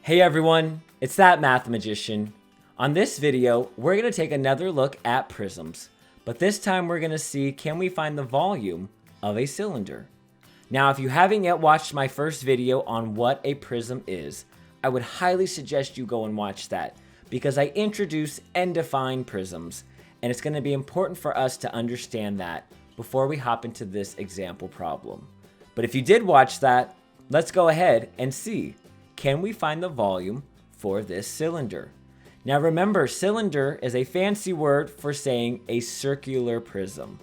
Hey everyone, it's that math magician. On this video, we're going to take another look at prisms, but this time we're going to see can we find the volume of a cylinder. Now, if you haven't yet watched my first video on what a prism is, I would highly suggest you go and watch that because I introduce and define prisms, and it's going to be important for us to understand that before we hop into this example problem. But if you did watch that, let's go ahead and see. Can we find the volume for this cylinder? Now remember, cylinder is a fancy word for saying a circular prism.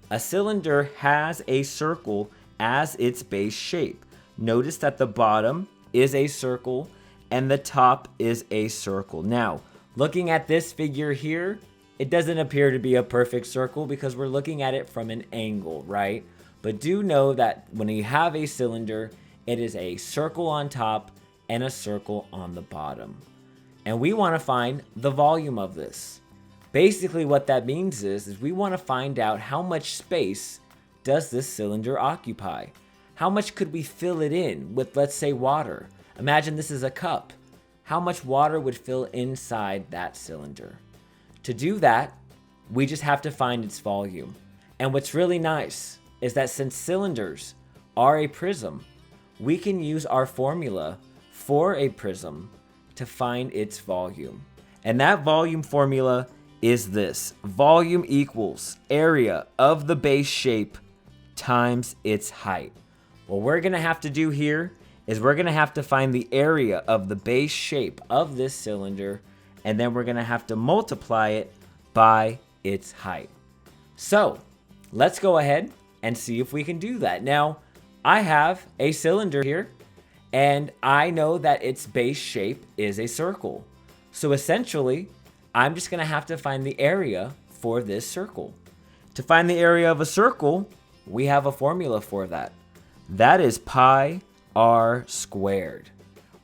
A cylinder has a circle as its base shape. Notice that the bottom is a circle and the top is a circle. Now, looking at this figure here, it doesn't appear to be a perfect circle because we're looking at it from an angle, right? But do know that when you have a cylinder, it is a circle on top and a circle on the bottom. And we want to find the volume of this. Basically what that means is we want to find out how much space does this cylinder occupy. How much could we fill it in with, let's say, water? Imagine this is a cup. How much water would fill inside that cylinder? To do that, we just have to find its volume. And what's really nice is that since cylinders are a prism, we can use our formula for a prism to find its volume. And that volume formula is this. Volume equals area of the base shape times its height. What we're going to have to do here is we're going to have to find the area of the base shape of this cylinder, and then we're going to have to multiply it by its height. So let's go ahead and see if we can do that. Now, I have a cylinder here, and I know that its base shape is a circle. So essentially, I'm just going to have to find the area for this circle. To find the area of a circle, we have a formula for that. That is pi r squared.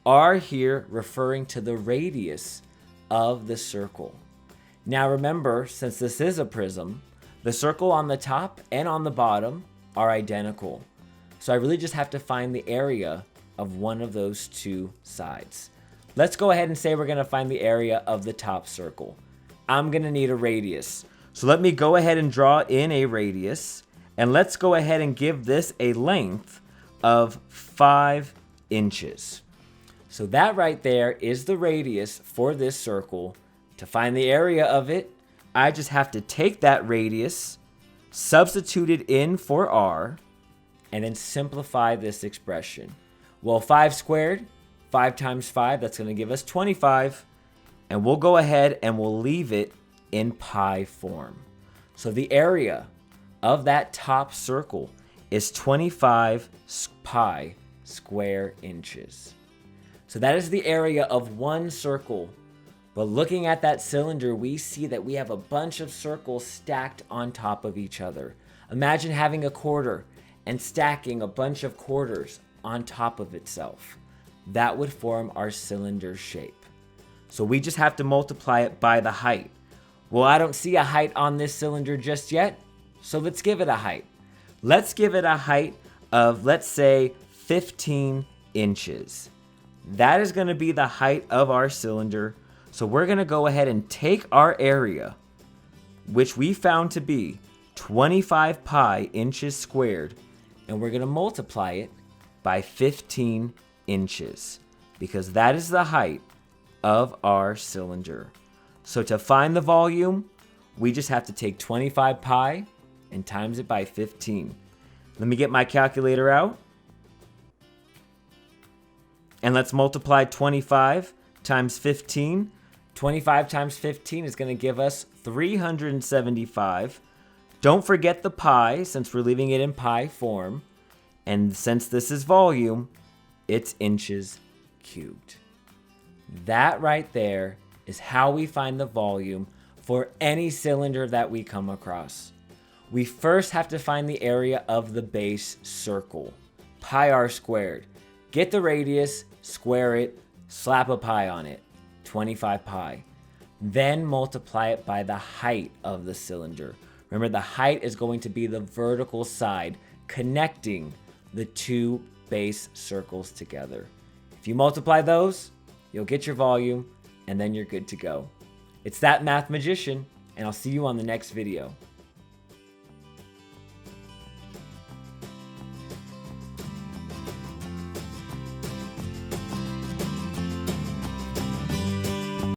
R here referring to the radius of the circle. Now remember, since this is a prism, the circle on the top and on the bottom are identical. So I really just have to find the area of one of those two sides. Let's go ahead and say we're going to find the area of the top circle. I'm going to need a radius. So let me go ahead and draw in a radius. And let's go ahead and give this a length of 5 inches. So that right there is the radius for this circle. To find the area of it, I just have to take that radius, substitute it in for r, and then simplify this expression. Well, 5 squared, 5 times 5, that's going to give us 25. And we'll go ahead and we'll leave it in pi form. So the area of that top circle is 25 pi square inches. So that is the area of one circle. But looking at that cylinder, we see that we have a bunch of circles stacked on top of each other. Imagine having a quarter and stacking a bunch of quarters on top of itself. That would form our cylinder shape. So we just have to multiply it by the height. Well, I don't see a height on this cylinder just yet, so let's give it a height. Let's give it a height of, let's say, 15 inches. That is going to be the height of our cylinder. So we're going to go ahead and take our area, which we found to be 25 pi inches squared, and we're going to multiply it by 15 inches because that is the height of our cylinder. So to find the volume, we just have to take 25 pi and times it by 15. Let me get my calculator out. And let's multiply 25 times 15. 25 times 15 is going to give us 375. Don't forget the pi since we're leaving it in pi form. And since this is volume, it's inches cubed. That right there is how we find the volume for any cylinder that we come across. We first have to find the area of the base circle, pi r squared. Get the radius, square it, slap a pi on it, 25 pi. Then multiply it by the height of the cylinder. Remember, the height is going to be the vertical side connecting the two base circles together. If you multiply those, you'll get your volume, and then you're good to go. It's that math magician, and I'll see you on the next video.